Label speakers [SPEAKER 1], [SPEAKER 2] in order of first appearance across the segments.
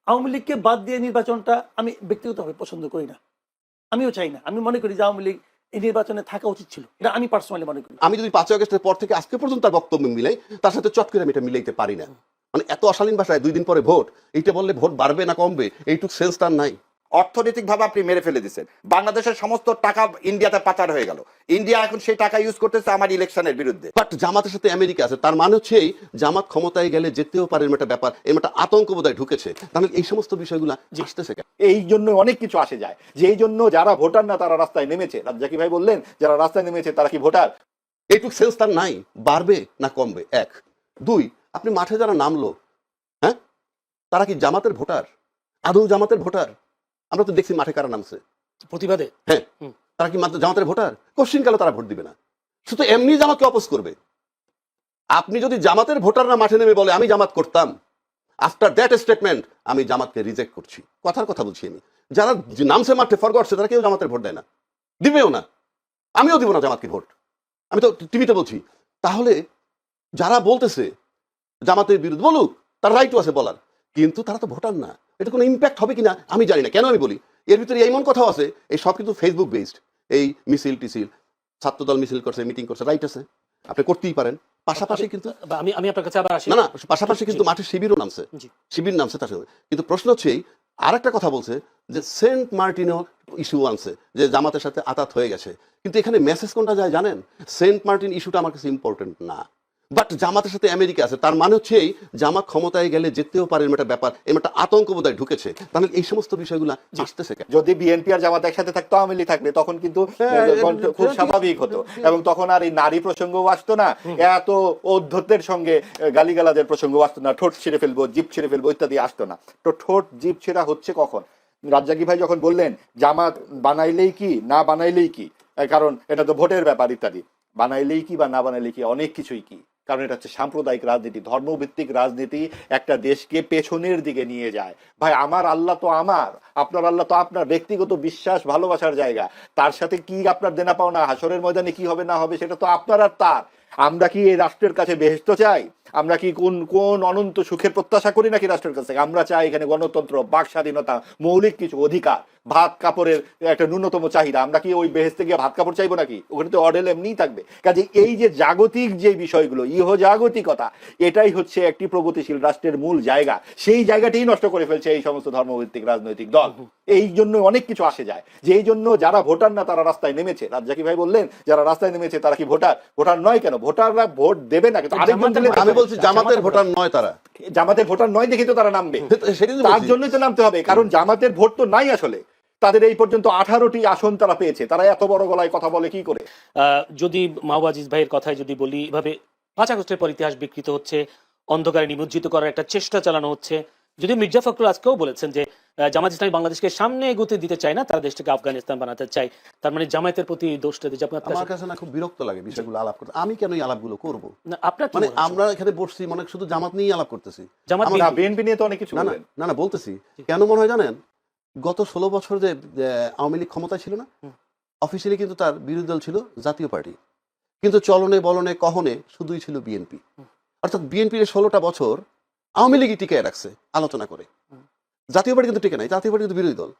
[SPEAKER 1] আওয়ামী লীগকে বাদ দিয়ে নির্বাচনটা আমি ব্যক্তিগতভাবে পছন্দ করি না, আমিও চাই না। আমি মনে করি যে আওয়ামী লীগ এই নির্বাচনে থাকা উচিত ছিল, এটা আমি পার্সোনালি মনে করি।
[SPEAKER 2] আমি যদি 5ই আগস্টের পর থেকে আজকে পর্যন্ত তার বক্তব্য মিলাই, তার সাথে চট করে আমি এটা মিলাইতে পারি না। মানে এত অশালীন ভাষায় 2 দিন পরে ভোট, এইটা বললে ভোট বাড়বে না কমবে এইটুক সেন্স তার নাই।
[SPEAKER 3] অর্থনৈতিকভাবে আপনি মেরে ফেলে দিচ্ছেন। বাংলাদেশের সমস্ত টাকা ইন্ডিয়াতে পাচার হয়ে গেল, ইন্ডিয়া এখন সেই টাকা ইউজ করতেছে আমার ইলেকশনের বিরুদ্ধে।
[SPEAKER 2] বাট জামাতের সাথে আমেরিকা আছে, তার মানে হচ্ছে এই জামাত ক্ষমতায় গেলে যেতেও পারে, এরকম একটা ব্যাপার, এরকম একটা আতঙ্ক বোধহয় ঢুকেছে। তাহলে এই সমস্ত বিষয়গুলো আসতেছে কেন?
[SPEAKER 4] এই জন্য অনেক কিছু আসে যায়, যে এই জন্য যারা ভোটার না তারা রাস্তায় নেমেছে। রাজ্জাকি ভাই বললেন যারা রাস্তায় নেমেছে তারা কি ভোটার?
[SPEAKER 2] এইটুক সেন্স তার নাই, বাড়বে না কমবে। 1 2 আপনি মাঠে যারা নামলো, হ্যাঁ, তারা কি জামাতের ভোটার? আদৌ জামাতের ভোটার? আমরা তো দেখছি মাঠে কারা নামছে
[SPEAKER 1] প্রতিবাদে।
[SPEAKER 2] হ্যাঁ, তারা কি মাত্র জামাতের ভোটার? কোশ্চিন কালে তারা ভোট দিবে না, শুধু এমনি জামাতকে অপোজ করবে। আপনি যদি জামাতের ভোটাররা মাঠে নেমে বলে আমি জামাত করতাম, আফটার দ্যাট স্টেটমেন্ট আমি জামাতকে রিজেক্ট করছি, কথার কথা বলছি আমি। যারা নামছে মাঠে ফরগটছে তারা কেউ জামাতের ভোট দেয় না, দিবেও না, আমিও দিব না জামাতকে ভোট, আমি তো টিভিতে বলছি। তাহলে যারা বলতেছে জামাতের বিরুদ্ধে বলুক, তার রাইটও আছে বলার, কিন্তু তারা তো ভোটার না। এটা কোনো ইম্প্যাক্ট হবে কিনা আমি জানি না। কেন আমি বলি, এর ভিতরে এমন কথাও আছে, এই সব কিন্তু ফেসবুক বেসড। এই মিছিল টিছিল, ছাত্রদল মিছিল করছে, মিটিং করছে, রাইট আছে, আপনি করতেই পারেন। পাশাপাশি কিন্তু
[SPEAKER 1] আমি আপনার কাছে আবার আসি।
[SPEAKER 2] না, পাশাপাশি কিন্তু মাঠে শিবিরও নামছে, শিবির নামছে তার সাথে। কিন্তু প্রশ্ন হচ্ছে আর একটা কথা বলছে যে সেন্ট মার্টিনও ইস্যু আনছে, যে জামাতের সাথে আতাত হয়ে গেছে। কিন্তু এখানে মেসেজ কোনটা যায় জানেন? সেন্ট মার্টিন ইস্যুটা আমার কাছে ইম্পর্টেন্ট না, বাট জামাতের সাথে আমেরিকা আছে, তার মানে হচ্ছে এই জামাত ক্ষমতায় গেলে যেতেও পারে, এরকম একটা ব্যাপার, এরকম একটা আতঙ্ক বোধহয় ঢুকেছে। তাহলে এই সমস্ত বিষয়গুলো আসতেছে কেন?
[SPEAKER 4] যদি বিএনপি আর জামাত একসাথে থাকতো, আওয়ামী লীগ থাকলে তখন কিন্তু খুব স্বাভাবিক হতো, এবং তখন আর এই নারী প্রসঙ্গও আসতো না, এত অধ্যত্বের সঙ্গে গালিগালাজের প্রসঙ্গ আসতো না, ঠোঁট ছিঁড়ে ফেলবো, জিভ ছিঁড়ে ফেলবো ইত্যাদি আসতো না। তো ঠোঁট জিভ ছেঁড়া হচ্ছে কখন? রাজ্জাকি ভাই যখন বললেন জামাত বানাইলেই কি না বানাইলেই কি, কারণ এটা তো ভোটের ব্যাপার ইত্যাদি, বানাইলেই কি বা না বানাইলেই কি, অনেক কিছুই কি, কারণ এটা হচ্ছে সাম্প্রদায়িক রাজনীতি, ধর্মভিত্তিক রাজনীতি একটা দেশকে পেছনের দিকে নিয়ে যায়। ভাই আমার আল্লাহ তো আমার, আপনার আল্লাহ তো আপনার, ব্যক্তিগত বিশ্বাস ভালোবাসার জায়গা, তার সাথে কি আপনার দেনা পাওনা, হাসরের ময়দানে কি হবে না হবে সেটা তো আপনার আর তার। আমরা কি এই রাষ্ট্রের কাছে বেহেশত চাই? আমরা কি কোন কোন অনন্ত সুখের প্রত্যাশা করি নাকি রাষ্ট্রের কাছে? আমরা চাই এখানে গণতন্ত্র, বাক স্বাধীনতা, মৌলিক কিছু অধিকার, ভাত কাপড়ের একটা ন্যূনতম চাহিদা। আমরা কি ওই বেহেশতে গিয়ে ভাত কাপড় চাইবো নাকি? ওখানে তো অডেল এমনিই থাকবে। কাজে এই যে জাগতিক যে বিষয়গুলো, ইহজাগতিকতা, এটাই হচ্ছে একটি প্রগতিশীল রাষ্ট্রের মূল জায়গা। সেই জায়গাটাই নষ্ট করে ফেলছে এই সমস্ত ধর্মভিত্তিক রাজনৈতিক দল। এই জন্য অনেক কিছু আসে যায়, যে এই জন্য যারা ভোটার না তারা রাস্তায় নেমেছে। রাজ্জাকি ভাই বললেন যারা রাস্তায় নেমেছে তারা কি ভোটার? ভোটার নয় কেন? ভোটাররা ভোট দেবে না, কিন্তু
[SPEAKER 2] আমি বলছি জামাতের ভোটার নয় তারা।
[SPEAKER 4] জামাতের ভোটার নয় দেখে তো তারা নামবে, তার জন্যই তো নামতে হবে, কারণ জামাতের ভোট তো নাই আসলে। তাদের এই পর্যন্ত 18টি আসন তারা পেয়েছে, তারা এত বড় গলায় কথা বলে কি করে?
[SPEAKER 1] যদি মাহবুব আজিজ ভাইয়ের কথায় যদি বলি, এভাবে 5 আগস্টের পর ইতিহাস বিকৃত হচ্ছে, অন্ধকারে নিমজ্জিত করার একটা চেষ্টা চালানো হচ্ছে। যদি মির্জা ফখরুল আজকেও বলেছেন যে জামাত ইসলামী বাংলাদেশকে সামনে এগোতে দিতে চায় না, তারা দেশটাকে আফগানিস্তান বানাতে চায়, তার মানে জামায়াতের প্রতি দোষটা দিচ্ছে।
[SPEAKER 2] আমার কাছে না খুব বিরক্ত লাগে বিষয়গুলো আলাপ করতে। আমি কেন এই আলাপগুলো করবো?
[SPEAKER 1] আপনার
[SPEAKER 2] মানে আমরা এখানে বসছি মনে শুধু জামাত নিয়ে আলাপ করতেছি।
[SPEAKER 4] বিএনপি নিয়ে তো অনেক কিছু
[SPEAKER 2] না না বলতেছি কেন মনে হয় জানেন? গত 16 বছর যে আওয়ামী লীগ ক্ষমতায় ছিল না, অফিসিয়ালি কিন্তু তার বিরোধী দল ছিল জাতীয় পার্টি, কিন্তু চলনে বলনে কহনে শুধুই ছিল বিএনপি। অর্থাৎ বিএনপির 16টা বছর আওয়ামী লীগই টিকায় রাখছে আলোচনা করে, জাতীয় পার্টি কিন্তু টিকে নাই, জাতীয় পার্টি কিন্তু বিরোধী দল।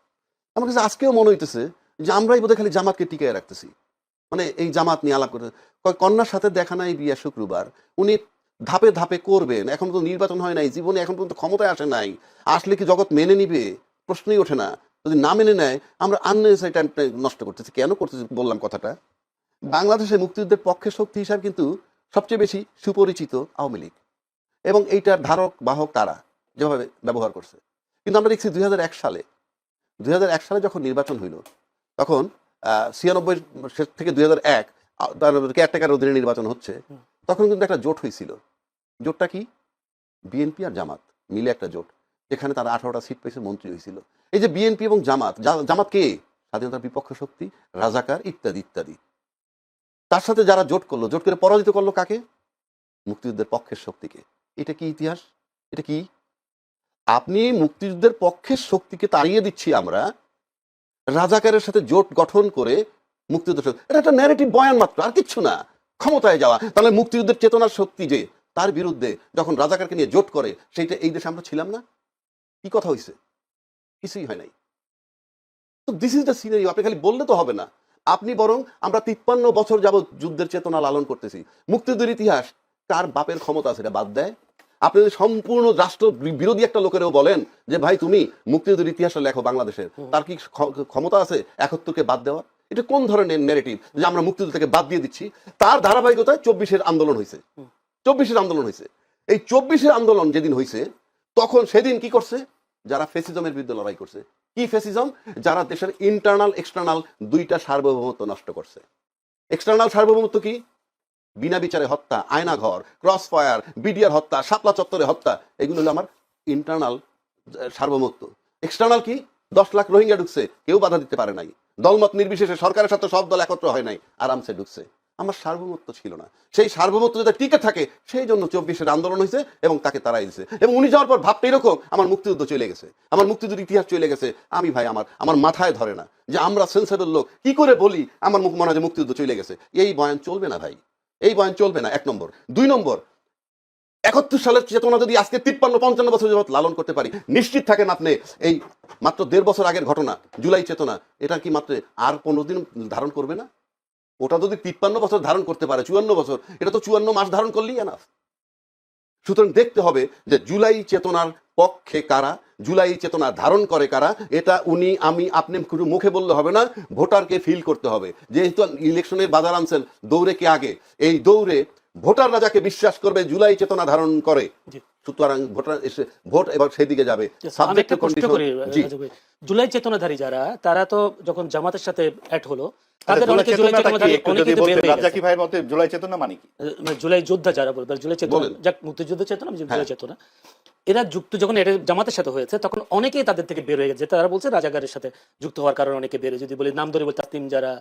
[SPEAKER 2] আমার কাছে আজকেও মনে হইতেছে যে আমরাই বোধহয় খালি জামাতকে টিকায় রাখতেছি, মানে এই জামাত নিয়ে আলাপ করতে। কন্যার সাথে দেখা নাই বিয়া শুক্রবার, উনি ধাপে ধাপে করবেন, এখন তো নির্বাচন হয় নাই, জীবনে এখন পর্যন্ত ক্ষমতায় আসে নাই, আসলে কি জগৎ মেনে নিবে? প্রশ্নই ওঠে না। যদি না মেনে নেয় আমরা আননেসেসারি টাইমটা নষ্ট করতেছি। কেন করতেছি বললাম কথাটা, বাংলাদেশে মুক্তিযুদ্ধের পক্ষের শক্তি হিসাবে কিন্তু সবচেয়ে বেশি সুপরিচিত আওয়ামী লীগ, এবং এইটার ধারক বাহক তারা যেভাবে ব্যবহার করছে। কিন্তু আমরা দেখছি 2001 সালে যখন নির্বাচন হইল, তখন 96 থেকে 2001 কেয়ারটেকার অধীনে নির্বাচন হচ্ছে, তখন কিন্তু একটা জোট হয়েছিল। জোটটা কি? বিএনপি আর জামাত মিলে একটা জোট, যেখানে তারা 18টা সিট পেয়েছে, মন্ত্রী হয়েছিল। এই যে বিএনপি এবং জামাত, জামাত কে? স্বাধীনতার বিপক্ষ শক্তি, রাজাকার ইত্যাদি ইত্যাদি। তার সাথে যারা জোট করলো, জোট করে পরাজিত করলো কাকে? মুক্তিযুদ্ধের পক্ষের শক্তিকে। এটা কি ইতিহাস? এটা কি? আপনি মুক্তিযুদ্ধের পক্ষের শক্তিকে তাড়িয়ে দিচ্ছি আমরা, রাজাকারের সাথে জোট গঠন করে মুক্তিযুদ্ধ, এটা একটা ন্যারেটিভ বয়ান মাত্র, আর কিচ্ছু না, ক্ষমতায় যাওয়া। তাহলে মুক্তিযুদ্ধের চেতনার শক্তি যে তার বিরুদ্ধে যখন রাজাকারকে নিয়ে জোট করে, সেইটা এই দেশে আমরা ছিলাম না? কি কথা হয়েছে? কিছুই হয় নাই। তো দিস ইজ দ্য সিনারিও। আপনি খালি বললে তো হবে না, আপনি বরং আমরা 53 বছর যাবৎ যুদ্ধের চেতনা লালন করতেছি। মুক্তিযুদ্ধের ইতিহাস কার বাপের ক্ষমতা আছে এটা বাদ দেয়? আপনি যদি সম্পূর্ণ রাষ্ট্র বিরোধী একটা লোকেরও বলেন যে ভাই তুমি মুক্তিযুদ্ধের ইতিহাসটা লেখো বাংলাদেশের, তার কি ক্ষমতা আছে 71কে বাদ দেওয়া? এটা কোন ধরনের ন্যারেটিভ যে আমরা মুক্তিযুদ্ধ থেকে বাদ দিয়ে দিচ্ছি? তার ধারাবাহিকতায় 24-এর আন্দোলন হয়েছে। 24-এর আন্দোলন হয়েছে। এই 24-এর আন্দোলন যেদিন হয়েছে তখন সেদিন কি করছে? যারা ফেসিজমের বিরুদ্ধে লড়াই করছে। কি ফেসিজম? যারা দেশের ইন্টারনাল এক্সটার্নাল দুইটা সার্বভৌমত্ব নষ্ট করছে। এক্সটার্নাল সার্বভৌমত্ব কি? বিনা বিচারে হত্যা, আয়নাঘর, ক্রস ফায়ার, বিডিআর হত্যা, শাপলা চত্বরে হত্যা, এগুলো হলো আমার ইন্টারনাল সার্বভৌমত্ব। এক্সটার্নাল কি? 10 লাখ রোহিঙ্গা ঢুকছে, কেউ বাধা দিতে পারে নাই, দলমত নির্বিশেষে সরকারের সাথে সব দল একত্র হয় নাই, আরামসে ঢুকছে। আমার সার্বভৌমত্ব ছিল না। সেই সার্বভৌমত্ব যাতে টিকে থাকে সেই জন্য 24-এর আন্দোলন হয়েছে এবং তাকে তাড়াই দিয়েছে। এবং উনি যাওয়ার পর ভাবতে এরকম আমার মুক্তিযুদ্ধ চলে গেছে, আমার মুক্তিযুদ্ধের ইতিহাস চলে গেছে। আমি ভাই আমার মাথায় ধরে না যে আমরা সেন্সেবল লোক কি করে বলি আমার মুখ মনে হয় যে মুক্তিযুদ্ধ চলে গেছে। এই বয়ান চলবে না ভাই, এই বয়ান চলবে না, 1 নম্বর। 2 নম্বর, 71 সালের চেতনা যদি আজকে 53-55 বছর যাবত লালন করতে পারি, নিশ্চিত থাকেন আপনি এই মাত্র 1.5 বছর আগের ঘটনা জুলাই চেতনা, এটা কি মাত্র আর 15 দিন ধারণ করবে না? ওটা যদি 53 বছর ধারণ করতে পারে, 54 বছর, এটা তো 54 মাস ধারণ করলেই এনাফ। সুতরাং দেখতে হবে যে জুলাই চেতনার পক্ষে কারা, জুলাই চেতনা ধারণ করে কারা। এটা উনি আমি আপনি শুধু মুখে বললে হবে না, ভোটারকে ফিল করতে হবে। যেহেতু ইলেকশনের বাজার আনছেন, দৌড়ে কে আগে? এই দৌড়ে ভোটাররা যাকে বিশ্বাস করবে জুলাই চেতনা ধারণ করে, সুতরাং ভোটার এসে ভোট এবার সেদিকে যাবে।
[SPEAKER 1] আমি একটা প্রশ্ন করি, জুলাই চেতনাধারী যারা, তারা তো যখন জামাতের সাথে অ্যাড হলো, তাদের অনেকে জুলাই চেতনাধারী, অনেকে তো বের হয়ে গেছে।
[SPEAKER 4] রাজ্জাকি ভাইয়ের মতে জুলাই চেতনা মানে কি?
[SPEAKER 1] জুলাই যোদ্ধা যারা বলবে, জুলাই চেতনা, যাক মুক্তিযুদ্ধ চেতনা, জুলাই চেতনা, এরা যুক্ত যখন এটা জামাতের সাথে হয়েছে তখন অনেকেই তাদের থেকে বের হয়ে গেছে। তারা বলছে রাজাকারের সাথে যুক্ত হওয়ার কারণে অনেকে বের হয়ে, যদি বলি নাম ধরে বলি তাসলিম যারা,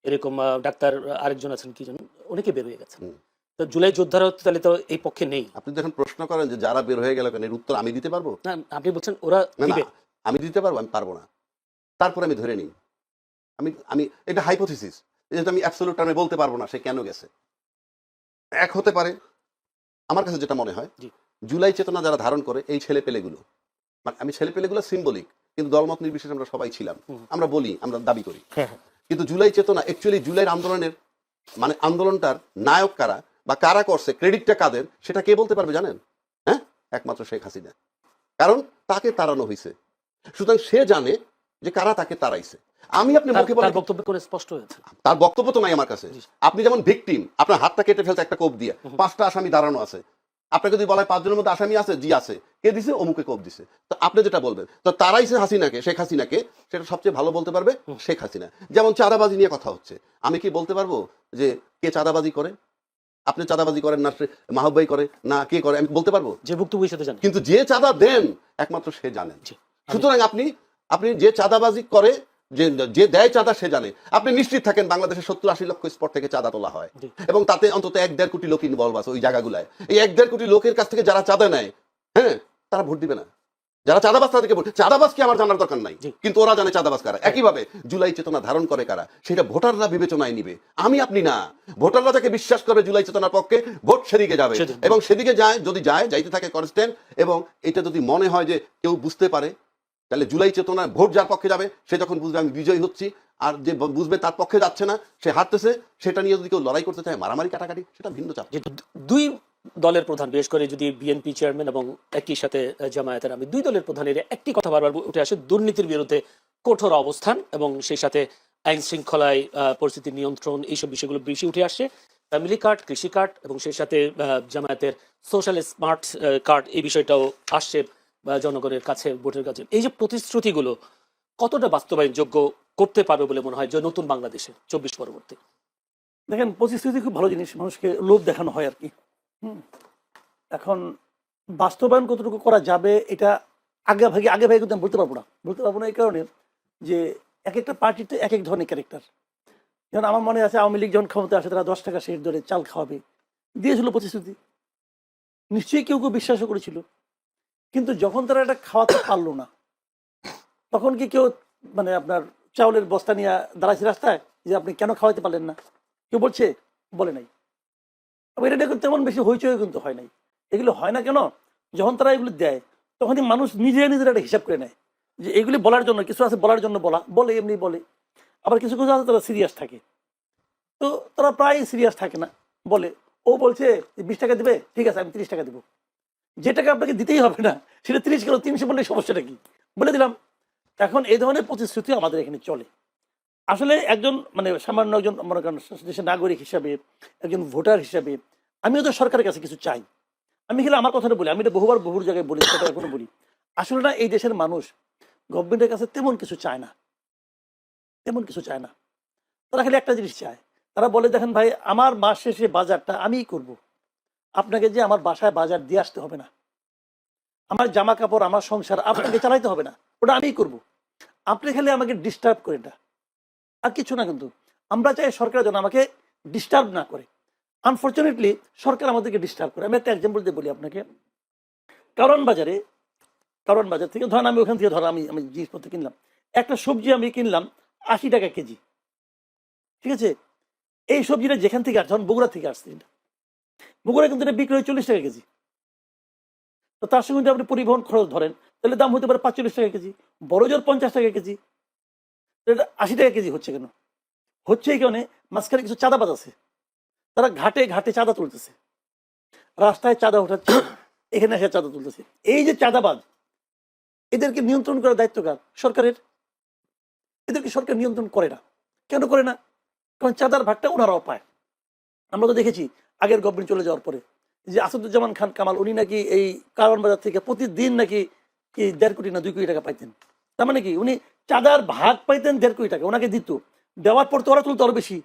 [SPEAKER 1] এরকম ডাক্তার আরেকজন আছেন কি জানেন, অনেকে বের হয়ে গেছে। তো জুলাই যোদ্ধারা তাহলে তো এই পক্ষে নেই।
[SPEAKER 2] আপনি যখন প্রশ্ন করেন যে যারা বের হয়ে গেল কেন, এর উত্তর আমি দিতে পারবো
[SPEAKER 1] না? আপনি বলছেন ওরা দিবে,
[SPEAKER 2] আমি দিতে পারবো? আমি পারবো না। তারপরে আমি ধরে নিই, আমি এটা হাইপোথিসিস, যেটা আমি অ্যাবসলিউট টার্মে বলতে পারবো না সে কেন গেছে। এক হতে পারে, আমার কাছে যেটা মনে হয়, জুলাই চেতনা যারা ধারণ করে এই ছেলে পেলেগুলো, মানে আমি ছেলে পেলেগুলো সিম্বলিক, কিন্তু দলমত নির্বিশেষে আমরা সবাই ছিলাম, আমরা বলি, আমরা দাবি করি। কিন্তু জুলাই চেতনা অ্যাকচুয়ালি জুলাইয়ের আন্দোলনের মানে আন্দোলনটার নায়ক কারা বা কারা করছে, ক্রেডিটটা কাদের, সেটা কে বলতে পারবে জানেন? হ্যাঁ, একমাত্র শেখ হাসিনা। কারণ তাকে তাড়ানো হয়েছে, সুতরাং সে জানে যে কারা তাকে তাড়াইছে। আমি আপনি মুখে বলে
[SPEAKER 1] বক্তব্য করে স্পষ্ট হয়েছে,
[SPEAKER 2] তার বক্তব্য তো নাই আমার কাছে। আপনি যেমন ভিকটিম, আপনার হাতটা কেটে ফেলছে একটা কোপ দিয়ে, 5টা আসামি দাঁড়ানো আছে, আপনাকে যদি বলা হয় 5 জনের মধ্যে আসামি আছে, জি আছে, কে দিছে? অমুকে কোপ দিছে। তো আপনি যেটা বলবেন তো তারাইছে হাসিনাকে, শেখ হাসিনাকে, সেটা সবচেয়ে ভালো বলতে পারবে শেখ হাসিনা। যেমন চাঁদাবাজি নিয়ে কথা হচ্ছে, আমি কি বলতে পারবো যে কে চাঁদাবাজি করে? আপনি চাঁদাবাজি করেন না, মাহবুব ভাই করে না, কে করে? আমি বলতে পারবো?
[SPEAKER 1] যে ভুক্তভোগীর সাথে জানেন,
[SPEAKER 2] কিন্তু যে চাঁদা দেন একমাত্র সে জানেন। সুতরাং আপনি যে চাঁদাবাজি করে, যে দেয় চাঁদা সে জানে। আপনি নিশ্চিত থাকেন বাংলাদেশে 70-80 লক্ষ স্পট থেকে চাঁদা তোলা হয় এবং তাতে অন্তত 1-1.5 কোটি লোক ইনভলভ আছে ওই জায়গাগুলায়। এই 1-1.5 কোটি লোকের কাছ থেকে যারা চাঁদা নেয়, হ্যাঁ, তারা ভোট দিবে না। যারা চাঁদাবাজ তাদেরকে ভোট, চাঁদাবাজ কি আমার জানার দরকার নাই, কিন্তু ওরা জানে চাঁদাবাজ কারা। একইভাবে জুলাই চেতনা ধারণ করে কারা, সেটা ভোটাররা বিবেচনায় নিবে, আমি আপনি না। ভোটাররা যাকে বিশ্বাস করবে জুলাই চেতনার পক্ষে, ভোট সেদিকে যাবে এবং সেদিকে যায়, যদি যাইতে থাকে কনস্ট্যান্ট। এবং এটা যদি মনে হয় যে কেউ বুঝতে পারে, তাহলে জুলাই চেতনা ভোট যার পক্ষে যাবে সে যখন বুঝবে আমি বিজয়ী হচ্ছি, আর যে বুঝবে তার পক্ষে যাচ্ছে না, সে হারতেছে, সেটা নিয়ে যদি কেউ লড়াই করতে চায়, মারামারি কাটাকাটি, সেটা ভিন্ন চাপ।
[SPEAKER 1] যেহেতু দুই দলের প্রধান, বিশেষ করে যদি বিএনপি চেয়ারম্যান এবং একই সাথে জামায়াতের, আমি দুই দলের প্রধানের একটি কথা বারবার উঠে আসে, দুর্নীতির বিরুদ্ধে কঠোর অবস্থান এবং সেই সাথে আইন শৃঙ্খলায় পরিস্থিতি নিয়ন্ত্রণ, এইসব বিষয়গুলো বেশি উঠে আসছে। ফ্যামিলি কার্ড, কৃষি কার্ড এবং সেই সাথে জামায়াতের সোশ্যাল স্মার্ট কার্ড, এই বিষয়টাও আসছে জনগণের কাছে, ভোটের কাছে। এই যে প্রতিশ্রুতিগুলো কতটা বাস্তবায়নযোগ্য করতে পারবে বলে মনে হয় যে নতুন বাংলাদেশে 24 পরবর্তী?
[SPEAKER 5] দেখেন, প্রতিশ্রুতি খুব ভালো জিনিস, মানুষকে লোভ দেখানো হয় আর কি। এখন বাস্তবায়ন কতটুকু করা যাবে এটা আগে ভাগে কিন্তু আমি বলতে পারবো না। এই কারণে যে এক একটা পার্টিতে এক এক ধরনের ক্যারেক্টার। যেমন আমার মনে আছে আওয়ামী লীগ যখন ক্ষমতা আসে, তারা 10 টাকা শেষ ধরে চাল খাওয়াবে দিয়েছিল প্রতিশ্রুতি, নিশ্চয়ই কেউ কেউ বিশ্বাসও করেছিল। কিন্তু যখন তারা এটা খাওয়াতে পারলো না, তখন কি কেউ মানে আপনার চাউলের বস্তা নিয়ে দাঁড়াইছে রাস্তায় যে আপনি কেন খাওয়াতে পারলেন না? কেউ বলে নাই। এটা তেমন বেশি হইচই কিন্তু হয় নাই। এগুলো হয় না কেন? যখন তারা এগুলো দেয় তখনই মানুষ নিজেরা একটা হিসাব করে নেয় যে এগুলি বলার জন্য কিছু আছে, বলার জন্য বলে এমনি বলে, আবার কিছু কিছু আছে তারা সিরিয়াস থাকে। তো তারা প্রায় সিরিয়াস থাকে না, বলে ও বলছে 20 টাকা দিবে, ঠিক আছে আমি 30 টাকা দেবো, যে টাকা আপনাকে দিতেই হবে না সেটা 30 কেন 300 বললে সমস্যাটা কি, বলে দিলাম। এখন এই ধরনের প্রতিশ্রুতি আমাদের এখানে চলে। আসলে একজন মানে সামান্য একজন মনে করেন দেশের নাগরিক হিসাবে, একজন ভোটার হিসাবে আমিও তো সরকারের কাছে কিছু চাই। আমি গেলে আমার কথাটা বলি, আমি এটা বহু জায়গায় বলি, সেটা এখনো বলি। আসলে না, এই দেশের মানুষ গভর্নমেন্টের কাছে তেমন কিছু চায় না, তেমন কিছু চায় না। তারা খালি একটা জিনিস চায়, তারা বলে দেখেন ভাই আমার মাস শেষে বাজারটা আমিই করব, আপনাকে যে আমার বাসায় বাজার দিয়ে আসতে হবে না, আমার জামা কাপড় আমার সংসার আপনাকে চালাইতে হবে না, ওটা আমিই করব, আপনি খালি আমাকে ডিস্টার্ব করেন না, আর কিছু না। কিন্তু আমরা চাই সরকার যেন আমাকে ডিস্টার্ব না করে। আনফর্চুনেটলি সরকার আমাদেরকে ডিস্টার্ব করে। আমি একটা এক্সাম্পল দিয়ে বলি আপনাকে। কারণ বাজার থেকে ধরেন আমি ওখান থেকে আমি জিনিসপত্র কিনলাম, একটা সবজি আমি কিনলাম 80 টাকা কেজি, ঠিক আছে। এই সবজিটা যেখান থেকে আসছে, ধরেন বগুড়া থেকে আসছে, বগুড়া কিন্তু এটা বিক্রি হয় 40 টাকা কেজি। তো তার সঙ্গে যদি আপনি পরিবহন খরচ ধরেন তাহলে দাম হতে পারে 45 টাকা কেজি, বড় জোর 50 টাকা কেজি। এটা 80 টাকা কেজি হচ্ছে কেন? হচ্ছে এই কারণে মাঝখানে কিছু চাঁদাবাজ আছে, তারা ঘাটে ঘাটে চাঁদা তুলতেছে, রাস্তায় চাঁদা উঠাচ্ছে, এখানে এসে চাঁদা তুলতেছে। এই যে চাঁদাবাজ, এদেরকে নিয়ন্ত্রণ করার দায়িত্ব কার? সরকারের। এদেরকে সরকার নিয়ন্ত্রণ করে না। কেন করে না? কারণ চাঁদার ভাগটা ওনারাও পায়। আমরা তো দেখেছি আগের গভর্নমেন্ট চলে যাওয়ার পরে যে আসাদুজ্জামান খান কামাল উনি নাকি এই কারণ বাজার থেকে প্রতিদিন নাকি কি 1.5 কোটি না 2 কোটি টাকা পাইতেন। তার মানে কি উনি চাঁদার ভাগ পাইতেন 1.5 কোটি টাকা, ওনাকে দিত, দেওয়ার পর তো ওরা তুলতো আরো বেশি,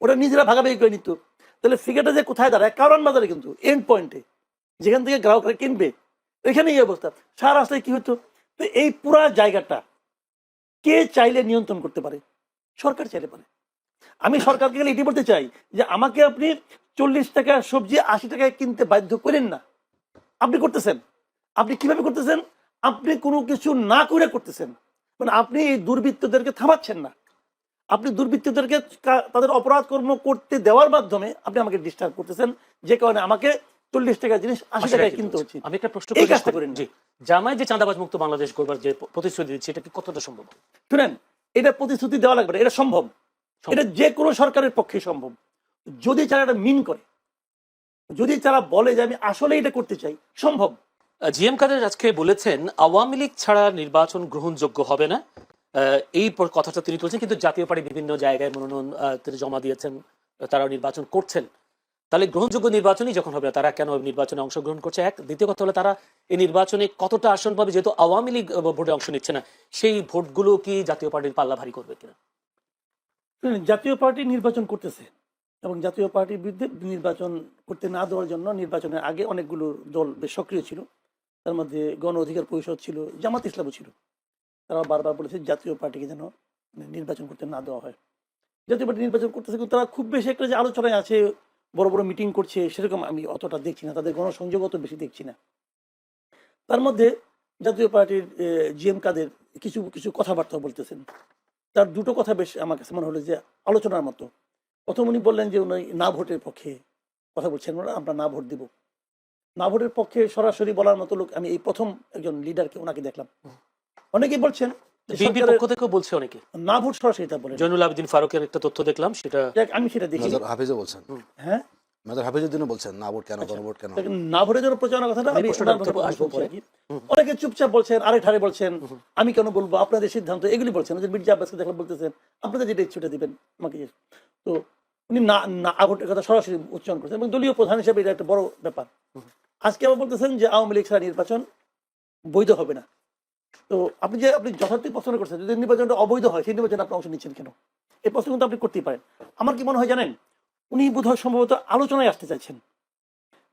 [SPEAKER 5] ওরা নিজেরা ভাগাভাগি করে নিত। তাহলে ফিগারটা যে কোথায় দাঁড়ায়? কারণ বাজারে, কিন্তু এন্ড পয়েন্টে যেখান থেকে গ্রাহকরা কিনবে এখানে এই অবস্থা। সারা রাস্তায় কি হতো? তো এই পুরা জায়গাটা কে চাইলে নিয়ন্ত্রণ করতে পারে? সরকার চাইলে পারে। আমি সরকারকে গেলে এটি বলতে চাই যে আমাকে আপনি 40 টাকা সবজি 80 টাকায় কিনতে বাধ্য করেন না। আপনি করতেছেন, আপনি কিভাবে করতেছেন? আপনি কোনো কিছু না করে করতেছেন, মানে আপনি এই দুর্বৃত্তদেরকে থামাচ্ছেন না, আপনি দুর্বৃত্তদেরকে তাদের অপরাধ কর্ম করতে দেওয়ার মাধ্যমে আপনি আমাকে ডিস্টার্ব করতেছেন, যে কারণে আমাকে 40 টাকা জিনিস 80 টাকায় কিনতে হচ্ছে।
[SPEAKER 1] আমি একটা প্রশ্ন
[SPEAKER 5] এই কাজটা করেন।
[SPEAKER 1] জি, জামায়াত যে চাঁদাবাজ মুক্ত বাংলাদেশ করবার যে প্রতিশ্রুতি দিচ্ছে, এটা কি কতটা সম্ভব?
[SPEAKER 5] শুনেন, এটা প্রতিশ্রুতি দেওয়া লাগবে না, এটা সম্ভব। এটা যে কোনো সরকারের পক্ষে সম্ভব, যদি তারা এটা মিন করে, যদি তারা বলে যে আমি আসলে এটা করতে চাই, সম্ভব।
[SPEAKER 1] জিএম কাদের আজকে বলেছেন আওয়ামী লীগ ছাড়া নির্বাচন গ্রহণযোগ্য হবে না, এই কথাটা তিনি বলছেন। কিন্তু জাতীয় পার্টি বিভিন্ন জায়গায় মনোনয়ন তিনি জমা দিয়েছেন, তারা নির্বাচন করছেন। তাহলে গ্রহণযোগ্য নির্বাচনই যখন হবে, তারা কেন নির্বাচনে অংশগ্রহণ করছে? এক, দ্বিতীয় কথা হলো তারা এই নির্বাচনে কতটা আসন পাবে, যেহেতু আওয়ামী লীগ ভোটে অংশ নিচ্ছে না, সেই ভোটগুলো কি জাতীয় পার্টির পাল্লা ভারী করবে কিনা?
[SPEAKER 5] জাতীয় পার্টি নির্বাচন করতেছে এবং জাতীয় পার্টির বিরুদ্ধে নির্বাচন করতে না দেওয়ার জন্য নির্বাচনের আগে অনেকগুলো দল বেশ সক্রিয় ছিল। তার মধ্যে গণ অধিকার পরিষদ ছিল, জামাত ইসলামও ছিল। তারা বারবার বলেছে জাতীয় পার্টিকে যেন নির্বাচন করতে না দেওয়া হয়। জাতীয় পার্টি নির্বাচন করতেছে, কিন্তু তারা খুব বেশি একটা যে আলোচনায় আছে, বড় বড় মিটিং করছে, সেরকম আমি অতটা দেখছি না, তাদের গণসংযোগ অত বেশি দেখছি না। তার মধ্যে জাতীয় পার্টির জিএম কাদের কিছু কিছু কথাবার্তা বলতেছেন। তার দুটো কথা বেশ আমার কাছে মনে হলো যে আলোচনার মতো। প্রথম উনি বললেন যে উনি না ভোটের পক্ষে কথা বলছেন, আমরা না ভোট দিব। না ভোটের পক্ষে সরাসরি বলার মতো লোক আমি এই প্রথম একজন লিডারকে ওনাকে দেখলাম। অনেকেই বলছেন
[SPEAKER 1] বিএনপির পক্ষ থেকেও বলছে অনেকে
[SPEAKER 5] না ভোট, সরাসরি তা বলেন।
[SPEAKER 1] জয়নুল আবেদিন ফারুকের একটা তথ্য দেখলাম, সেটা
[SPEAKER 5] আমি সেটা দেখি।
[SPEAKER 6] হাফিজও বলছেন,
[SPEAKER 5] হ্যাঁ
[SPEAKER 6] মেজর হাফিজউদ্দিনও বলছেন না ভোট কেন, গণভোট কেন।
[SPEAKER 5] না ভোটের জন্য প্রচারণার কথাটা আমি অনেকে চুপচাপ বলছেন, আরেক ধারে বলছেন আমি কেন বলবো, আপনাদের সিদ্ধান্ত, এগুলি বলছেন। মির্জা আব্বাসকে দেখলাম বলতেছেন আপনাদের যেটা ইচ্ছুটা দিবেন আমাকে। তো উনি না ভোটের কথা সরাসরি উচ্চারণ করছেন এবং দলীয় প্রধান হিসেবে এটা একটা বড় ব্যাপার। আজকে আবার বলতেছেন যে আওয়ামী লীগ ছাড়া নির্বাচন বৈধ হবে না। তো আপনি যথার্থ প্রশ্ন করছেন, যদি নির্বাচনটা অবৈধ হয় সেই নির্বাচনে আপনি অংশ নিচ্ছেন কেন? এই প্রশ্ন কিন্তু আপনি করতেই পারেন। আমার কি মনে হয় জানেন, উনি বোধহয় সম্ভবত আলোচনায় আসতে চাইছেন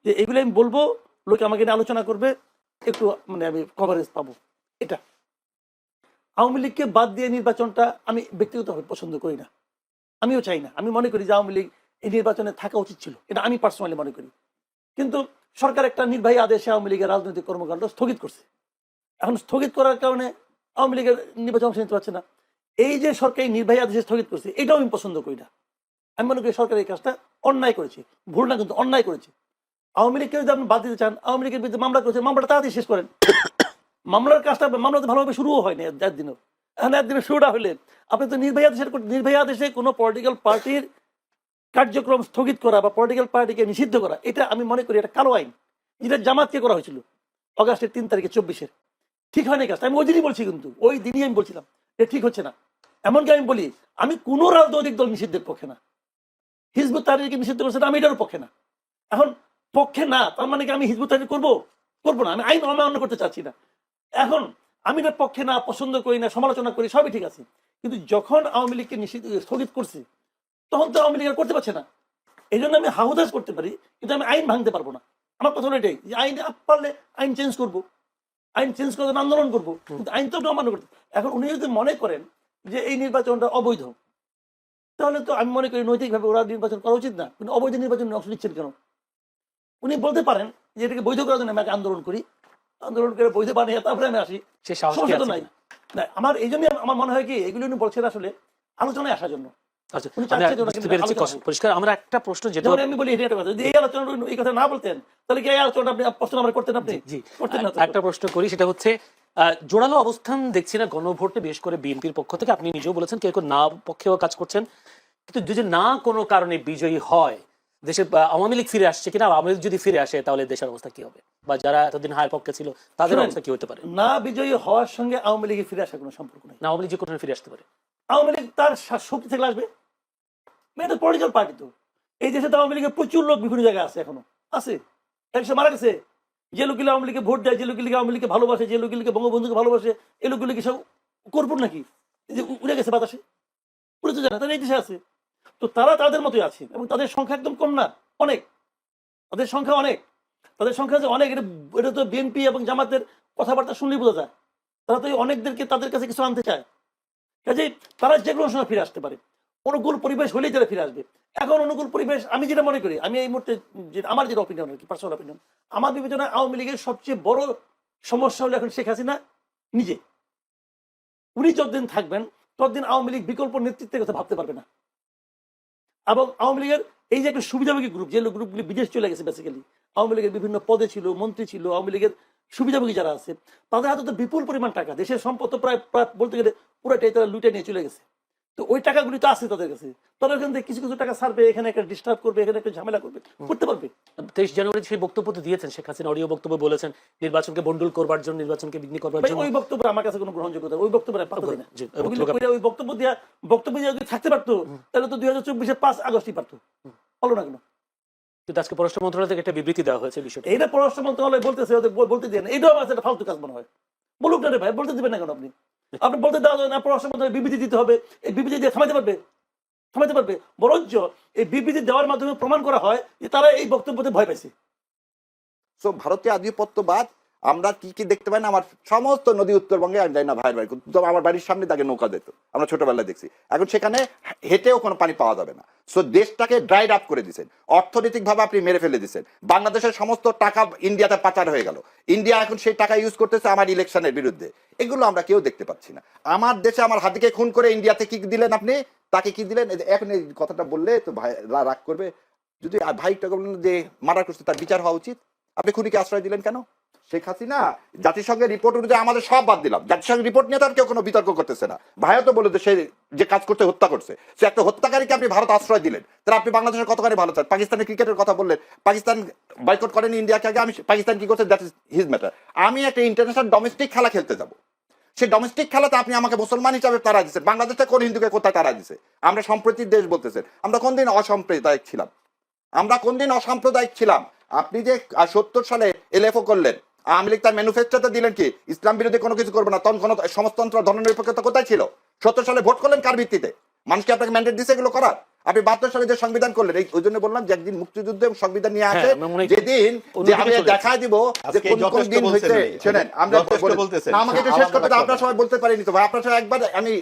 [SPEAKER 5] যে এগুলো আমি বলবো, লোকে আমাকে নিয়ে আলোচনা করবে, একটু মানে আমি কভারেজ পাবো। এটা আওয়ামী লীগকে বাদ দিয়ে নির্বাচনটা আমি ব্যক্তিগতভাবে পছন্দ করি না, আমিও চাই না। আমি মনে করি যে আওয়ামী লীগ এই নির্বাচনে থাকা উচিত ছিল, এটা আমি পার্সোনালি মনে করি। কিন্তু সরকার একটা নির্বাহী আদেশে আওয়ামী লীগের রাজনৈতিক কর্মকাণ্ড স্থগিত করছে। এখন স্থগিত করার কারণে আওয়ামী লীগের নির্বাচন অংশ নিতে পারছে না। এই যে সরকারি নির্বাহী আদেশে স্থগিত করছে, এটাও আমি পছন্দ করি না। আমি মনে করি সরকার এই কাজটা অন্যায় করেছে, ভুল না কিন্তু অন্যায় করেছে। আওয়ামী লীগকে যদি আপনি বাদ দিতে চান, আওয়ামী লীগের বিরুদ্ধে মামলা করেছে, মামলাটা তাড়াতাড়ি শেষ করেন। মামলার কাজটা মামলা তো ভালোভাবে শুরুও হয়নি একদিনও। এখন একদিনের শুরুটা হলে আপনি তো নির্ভয়া দেশে কোনো পলিটিক্যাল পার্টির কার্যক্রম স্থগিত করা বা পলিটিক্যাল পার্টিকে নিষিদ্ধ করা, এটা আমি মনে করি এটা কালো আইন, যেটা জামাতকে করা হয়েছিল অগাস্টের 3 তারিখে 24-এর। ঠিক হয়নি কাজটা, আমি ওই দিনই বলছি, কিন্তু ওই দিনই আমি বলছিলাম এটা ঠিক হচ্ছে না। এমনকি আমি বলি আমি কোনো রাজনৈতিক দল নিষিদ্ধের পক্ষে না, হিজবুত তাহরিরকে নিষিদ্ধ করছে আমি এটারও পক্ষে না। এখন পক্ষে না তার মানে কি আমি হিজবুত তাহরির করবো না? আমি আইন অমান্য করতে চাচ্ছি না। এখন আমি এটার পক্ষে না, পছন্দ করি না, সমালোচনা করি, সবই ঠিক আছে, কিন্তু যখন আওয়ামী লীগকে নিষিদ্ধ স্থগিত করছে তখন তো আওয়ামী লীগ আর করতে পারছে না। এই জন্য আমি হাহুদাস করতে পারি, কিন্তু আমি আইন ভাঙতে পারবো না। আমার কথা হলো এটাই যে আইন পারলে আইন চেঞ্জ করবো, আইন চেঞ্জ করে আন্দোলন করবো, কিন্তু আইন তো অমান্য করতে। এখন উনি যদি মনে করেন যে এই নির্বাচনটা অবৈধ, তাহলে তো আমি মনে করি নৈতিকভাবে ওরা নির্বাচন করা উচিত না। কিন্তু অবৈধ নির্বাচনে অংশ নিচ্ছেন কেন? উনি বলতে পারেন যে এটাকে বৈধ করার জন্য আমি আগে আন্দোলন করি, আন্দোলন করে বৈধ বানিয়ে তারপরে আমি আসি,
[SPEAKER 1] সে সাহস কি
[SPEAKER 5] সমস্যা তো
[SPEAKER 1] আছে
[SPEAKER 5] নাই।
[SPEAKER 1] কিনা?
[SPEAKER 5] না, আমার এই জন্যই আমার মনে হয় কি এগুলো উনি বলছেন আসলে আলোচনায় আসার জন্য।
[SPEAKER 1] আচ্ছা,
[SPEAKER 5] উনি
[SPEAKER 1] আমরা
[SPEAKER 5] চাচ্ছেন যে ওরা
[SPEAKER 1] বুঝতে
[SPEAKER 5] কিন্তু
[SPEAKER 1] পেরেছি
[SPEAKER 5] আলোচনা হোক।
[SPEAKER 1] পরিষ্কার। আমরা একটা প্রশ্ন যেটা
[SPEAKER 5] যেমন আমি বলি এটা একটা কথা, যদি এই আলোচনা এই কথা না বলতেন তাহলে কি এই আলোচনা আপনি প্রশ্ন আমরা করতেন? আপনি
[SPEAKER 1] জি
[SPEAKER 5] করতেন না তো।
[SPEAKER 1] একটা প্রশ্ন করি, সেটা হচ্ছে জোরালো অবস্থান দেখছি না গণভোটে, বিশেষ করে বিএনপির পক্ষ থেকে। আপনি নিজেও বলেছেন কেউ কেউ না পক্ষেও কাজ করছেন, কিন্তু যদি না কোনো কারণে বিজয়ী হয় দেশে আওয়ামী লীগ ফিরে আসছে কিনা, আওয়ামী লীগ যদি ফিরে আসে তাহলে দেশের অবস্থা কি হবে, বা যারা এতদিন হায়ের পক্ষে ছিল তাদের
[SPEAKER 5] শুনেন,
[SPEAKER 1] অবস্থা কি হতে পারে?
[SPEAKER 5] না বিজয়ী হওয়ার সঙ্গে আওয়ামী লীগে ফিরে আসার কোনো সম্পর্ক নেই।
[SPEAKER 1] না আওয়ামী লীগ যে কোথাও ফিরে আসতে পারে,
[SPEAKER 5] আওয়ামী লীগ তার শক্তি থেকে আসবে, এটা পলিটিক্যাল পার্টি। তো এই দেশে তো আওয়ামী লীগের প্রচুর লোক বিভিন্ন জায়গায় আছে, এখনো আছে। একসময় মারা গেছে যে লোকগুলো আওয়ামী লীগে ভোট দেয়, যে লোকগুলিকে আওয়ামী লীগকে ভালোবাসে, যে লোকগুলিকে বঙ্গবন্ধুকে ভালোবাসে, এই লোকগুলি কি সব করবো নাকি যে উড়ে গেছে বাতাসে? উড়ে তো জানা, তারা এই দেশে আছে। তো তারা তাদের মতোই আছে, এবং তাদের সংখ্যা একদম কম না, অনেক। তাদের সংখ্যা অনেক, তাদের সংখ্যা যে অনেক, এটা তো বিএনপি এবং জামাতের কথাবার্তা শুনলেই বোঝা যায়। তারা তো এই অনেকদেরকে তাদের কাছে কিছু আনতে চায়, কাজেই তারা যে কোনো সময় ফিরে আসতে পারে। অনুকূল পরিবেশ হলেই তারা ফিরে আসবে। এখন অনুকূল পরিবেশ আমি যেটা মনে করি, আমি এই মুহূর্তে আমার যেটা অপিনিয়ন আর কি, পার্সোনাল অপিনিয়ন, আমার বিবেচনায় আওয়ামী লীগের সবচেয়ে বড় সমস্যা হলো এখন শেখ হাসিনা নিজে। উনি যতদিন থাকবেন ততদিন আওয়ামী লীগ বিকল্প নেতৃত্বের কথা ভাবতে পারবে না। এবং আওয়ামী লীগের এই যে একটা সুবিধাভোগী গ্রুপ, যে গ্রুপগুলি বিদেশ চলে গেছে, বেসিক্যালি আওয়ামী লীগের বিভিন্ন পদে ছিল, মন্ত্রী ছিল, আওয়ামী লীগের সুবিধাভোগী যারা আছে, তাদের হাতে তো বিপুল পরিমাণ টাকা, দেশের সম্পদ তো প্রায় বলতে গেলে পুরোটাই তারা লুটে নিয়ে চলে গেছে। তো ওই টাকাগুলি তো আছে তাদের কাছে, তারা এখান থেকে কিছু কিছু টাকা ছাড়বে, এখানে একটা ডিস্টার্ব করবে, এখানে একটা ঝামেলা করবে, করতে পারবে।
[SPEAKER 1] 23 জানুয়ারি সেই বক্তব্য তো দিয়েছেন শেখ হাসিনা, অডিও বক্তব্য বলেছেন নির্বাচনকে বন্ডুল করবার জন্য, নির্বাচনকে বিঘ্ন করবার
[SPEAKER 5] ভাই,
[SPEAKER 1] জন্য।
[SPEAKER 5] ওই বক্তব্য আমার কাছে কোনো গ্রহণযোগ্যতা, ওই বক্তব্য পাত্তা দেয় না।
[SPEAKER 1] জি,
[SPEAKER 5] ওই বক্তব্য দিয়ে যদি থাকতে পারতো তাহলে তো 2024-এর 5 আগস্টই পারতো, হলো না কেন?
[SPEAKER 1] কিন্তু আজকে পররাষ্ট্র মন্ত্রণালয় থেকে একটা বিবৃতি দেওয়া হয়েছে বিষয়টা।
[SPEAKER 5] এইটা পররাষ্ট্র মন্ত্রণালয় বলতেছে, ওদের বলতে দেন, এইটাও আমার একটা ফালতু কাজ মনে হয়। বলুক না রে ভাই, বলতে দিবেন না কেন? আপনি আপনি বলতে দেওয়া না, পররাষ্ট্র মন্ত্রণালয় বিবৃতি দিতে হবে, এই বিবৃতি দিয়ে থামাতে পারবে। বরঞ্চ এই বিবৃতি দেওয়ার মাধ্যমে প্রমাণ করা হয় যে তারা এই বক্তব্যতে ভয় পাইছে।
[SPEAKER 3] সো ভারতীয় আধিপত্যবাদ আমরা কি কি দেখতে পাই না, আমার সমস্ত নদী উত্তরবঙ্গে আমি যাই না ভাইয়ের বাড়ি, তো আমার বাড়ির সামনে তাকে নৌকা যেত, আমরা ছোটবেলায় দেখছি। এখন সেখানে হেঁটেও কোনো পানি পাওয়া যাবে না। সো দেশটাকে ড্রাইড আপ করে দিচ্ছেন, অর্থনৈতিকভাবে আপনি মেরে ফেলে দিচ্ছেন। বাংলাদেশের সমস্ত টাকা ইন্ডিয়াতে পাচার হয়ে গেল, ইন্ডিয়া এখন সেই টাকা ইউজ করতেছে আমার ইলেকশনের বিরুদ্ধে। এগুলো আমরা কেউ দেখতে পাচ্ছি না। আমার দেশে আমার হাতিকে খুন করে ইন্ডিয়াতে কি দিলেন আপনি, তাকে কি দিলেন? এখন এই কথাটা বললে তো ভাই রাগ করবে। যদি ভাইটাকে বললেন যে মার্ডার করছে তার বিচার হওয়া উচিত, আপনি খুনিকে আশ্রয় দিলেন কেন? শেখ হাসিনা জাতিসংঘের রিপোর্ট অনুযায়ী আমাদের সব বাদ দিলাম, জাতিসংঘের রিপোর্ট নিয়ে তার কেউ কোনো বিতর্ক করতেছে না। ভাইও তো বলে সে যে কাজ করতে হত্যা করছে, সে একটা হত্যাকারীকে আপনি ভারত আশ্রয় দিলেন, তাহলে আপনি বাংলাদেশের কতখানি ভালো চান? পাকিস্তানের ক্রিকেটের কথা বললেন, পাকিস্তান বয়কট করেনি ইন্ডিয়াকে আগে, আমি পাকিস্তান কি করছে দ্যাট ইজ হিজ ম্যাটার। আমি একটা ইন্টারন্যাশনাল ডোমেস্টিক খেলা খেলতে যাব, সেই ডোমেস্টিক খেলাতে আপনি আমাকে মুসলমান হিসাবে তারা দিচ্ছেন, বাংলাদেশটা কোন হিন্দুকে কোথায় তারা দিচ্ছে? আমরা সম্প্রীতির দেশ বলতেছেন, আমরা কোনদিন অসাম্প্রদায়িক ছিলাম? আমরা কোনদিন অসাম্প্রদায়িক ছিলাম? আপনি যে 70 সালে এলএফও করলেন, আওয়ামী লীগ তার ম্যানুফেস্টোতে দিলেন কি ইসলাম বিরোধী কোনো কিছু করবে না, তখন কোনো সমাজতন্ত্র ধর্মনিরপেক্ষতা কোথায় ছিল? 70 সালে ভোট করলেন কার ভিত্তিতে? মানুষকে আপনাকে ম্যান্ডেট দিচ্ছে এগুলো করার? আপনি 72 সালে যে সংবিধান করলেন, এই ওই জন্য বললাম যে একদিন মুক্তিযুদ্ধ এবং সংবিধান নিয়ে আসে, যেদিন যে আমি দেখায় দিব যে কোন কোন দিন হইতে। শুনেন, আমরা আমাকে এটা শেষ করতে দাও, আপনারা সবাই বলতে পারেনি তো ভাই, আপনারা সবাই একবার আমি